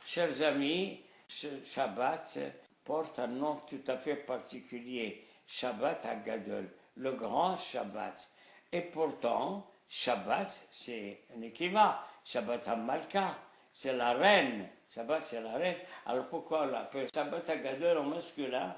Chers amis, ce Shabbat porte un nom tout à fait particulier, Shabbat HaGadol, le grand Shabbat. Et pourtant, Shabbat, c'est un équivalent, Shabbat HaMalka, c'est la reine, Shabbat c'est la reine. Alors pourquoi on l'appelle Shabbat HaGadol en masculin?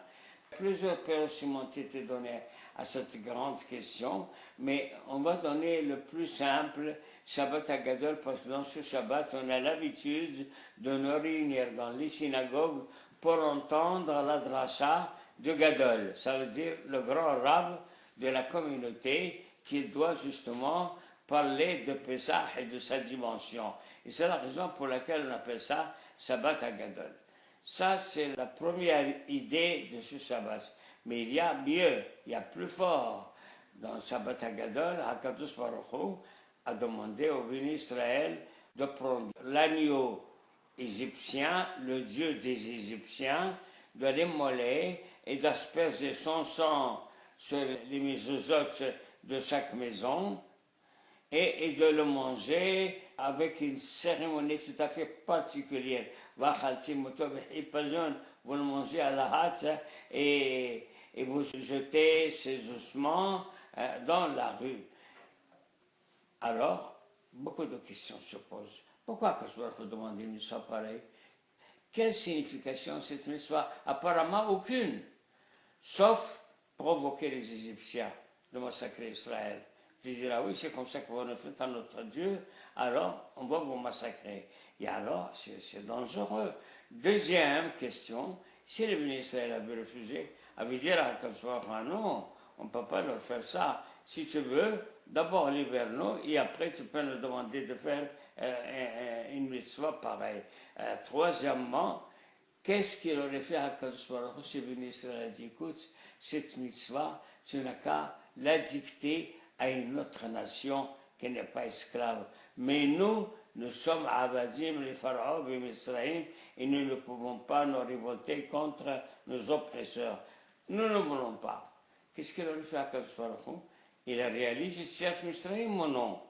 Plusieurs périodes ont été données à cette grande question, mais on va donner le plus simple, Shabbat HaGadol, parce que dans ce Shabbat, on a l'habitude de nous réunir dans les synagogues pour entendre la dracha de Gadol. Ça veut dire le grand rave de la communauté qui doit justement parler de Pessah et de sa dimension. Et c'est la raison pour laquelle on appelle ça Shabbat HaGadol. Ça, c'est la première idée de ce Shabbat. Mais il y a mieux, il y a plus fort. Dans Shabbat HaGadol, HaKadosh Baruch Hu a demandé au béni Israël de prendre l'agneau égyptien, le dieu des Égyptiens, de l'immoler et d'asperger son sang sur les mésuzot de chaque maison et de le manger avec une cérémonie tout à fait particulière. Vous le mangez à la hâte et vous jetez ces ossements dans la rue. Alors, beaucoup de questions se posent. Pourquoi Kashbar demande une mitzvah pareille? Quelle signification cette mitzvah? Apparemment aucune, sauf provoquer les Égyptiens de massacrer Israël. Je dirais, oui, c'est comme ça que vous le faites à notre Dieu, alors on va vous massacrer. Et alors, c'est dangereux. Deuxième question, si le ministre avait refusé, avait dit à Kashbar, non, on ne peut pas leur faire ça. Si tu veux, d'abord libère-nous et après tu peux nous demander de faire une mitzvah pareille. Troisièmement, qu'est-ce qu'il aurait fait à Kadosh Baruch Hu si le ministre a dit, écoute, cette mitzvah, tu n'as qu'à la dicter à une autre nation qui n'est pas esclave. Mais nous sommes Abadim, les Pharaons, les Misraïm, et nous ne pouvons pas nous révolter contre nos oppresseurs. Nous ne voulons pas. Qu'est-ce qu'il aurait fait à Kadosh Baruch Hu? Il a réalisé Sias Misraïm ou non?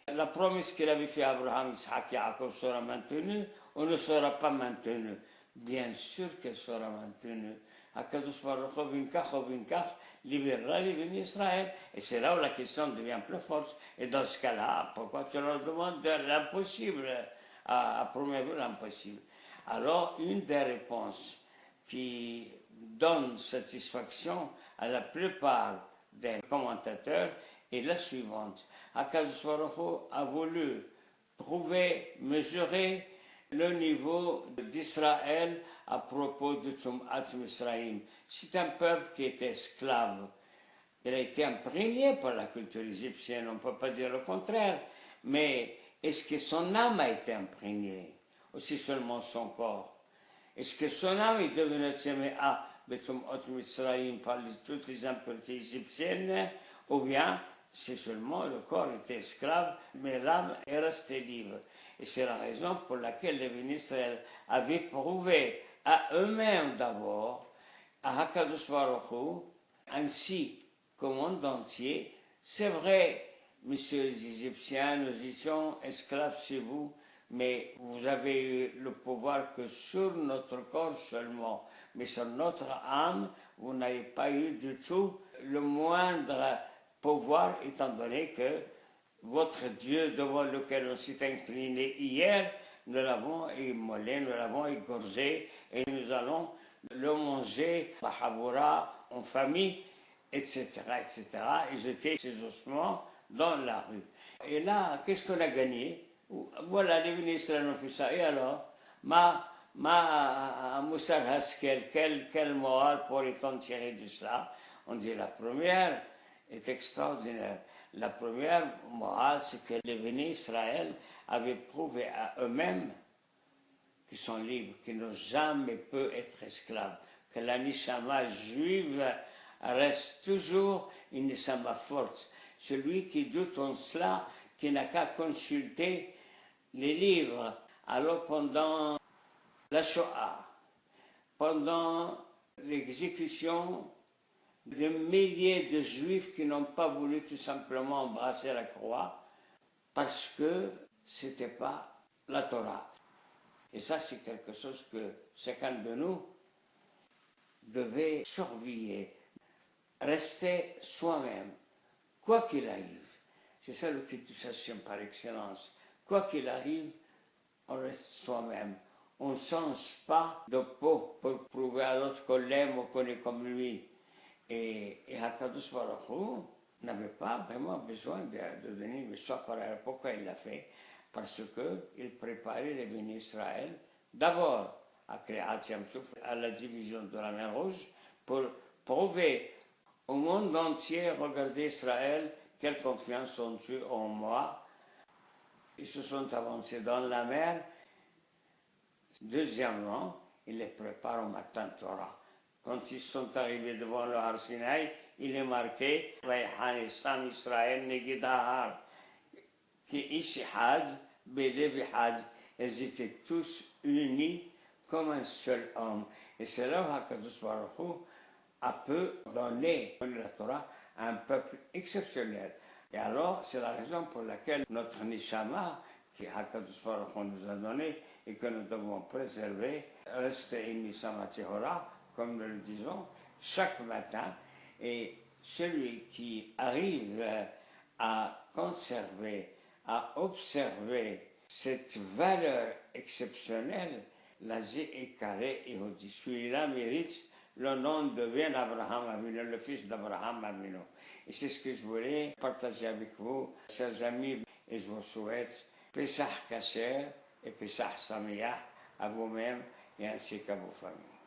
La promesse qu'il avait fait à Abraham, Isaac et Jacob sera maintenue ou ne sera pas maintenue? Bien sûr qu'elle sera maintenue. HaKadosh Baruch Hu Binkach ou Binkach libérera les bénis Israël. Et c'est là où la question devient plus forte. Et dans ce cas-là, pourquoi tu leur demandes l'impossible? À première vue, l'impossible. Alors, une des réponses qui donne satisfaction à la plupart des commentateurs est la suivante. HaKadosh Baruch Hu a voulu prouver, mesurer le niveau d'Israël à propos de Tum'at Misraïm. C'est un peuple qui était esclave. Il a été imprégné par la culture égyptienne, on ne peut pas dire le contraire. Mais est-ce que son âme a été imprégnée? Ou c'est seulement son corps? Est-ce que son âme est devenue Tseméa Betum'at Misraïm par toutes les impuretés égyptiennes? Ou bien c'est seulement le corps était esclave, mais l'âme est restée libre. Et c'est la raison pour laquelle les bénis Israël avaient prouvé à eux-mêmes d'abord, à HaKadosh Baruch Hu, ainsi qu'au monde entier, c'est vrai, messieurs les Égyptiens, nous étions esclaves chez vous, mais vous avez eu le pouvoir que sur notre corps seulement, mais sur notre âme, vous n'avez pas eu du tout le moindre pouvoir, étant donné que votre Dieu devant lequel on s'est incliné hier, nous l'avons immolé, nous l'avons égorgé et nous allons le manger en famille, etc., etc., et jeter ses ossements dans la rue. Et là, qu'est-ce qu'on a gagné? Voilà, les ministres ont fait ça. Et alors, Moussar Haskel, quelle morale pourrait-on tirer de cela? On dit la première est extraordinaire. La première morale, c'est que les bénis Israël avaient prouvé à eux-mêmes qu'ils sont libres, qu'ils n'ont jamais pu être esclaves, que la nishama juive reste toujours une nishama forte. Celui qui doute en cela, qui n'a qu'à consulter les livres. Alors pendant la Shoah, pendant l'exécution de milliers de juifs qui n'ont pas voulu tout simplement embrasser la croix parce que ce n'était pas la Torah. Et ça, c'est quelque chose que chacun de nous devait surveiller, rester soi-même, quoi qu'il arrive. C'est ça le cultivation par excellence. Quoi qu'il arrive, on reste soi-même. On ne change pas de peau pour prouver à l'autre qu'on l'aime ou qu'on est comme lui. Et Hakadosh Baruch Hu n'avait pas vraiment besoin de devenir Meshua par elle. Pourquoi il l'a fait? Parce qu'il préparait les bénis Israël d'abord à Kriyat Yam-Suf, à la division de la mer Rouge, pour prouver au monde entier, regardez Israël, quelle confiance ont-ils en moi. Ils se sont avancés dans la mer. Deuxièmement, il les prépare au matin Torah. Quand ils sont arrivés devant le Har Sinaï, il est marqué Vaïhanisam Israël Negid Hahar, qui Ishihad, Bede Bihad. Ils étaient tous unis comme un seul homme. Et c'est là où Hakadosh Baruch Hu a pu donner la Torah à un peuple exceptionnel. Et alors, c'est la raison pour laquelle notre Nishama, que Hakadosh Baruch Hu nous a donné et que nous devons préserver, reste une Nishama Tehora, comme nous le disons, chaque matin. Et celui qui arrive à conserver, à observer cette valeur exceptionnelle, la Zéhékaré et Odi, celui-là mérite le nom devient Abraham Avinu, le fils d'Abraham Avinu. Et c'est ce que je voulais partager avec vous, chers amis, et je vous souhaite Pesach Kasher et Pesach Samiach à vous-même et ainsi qu'à vos familles.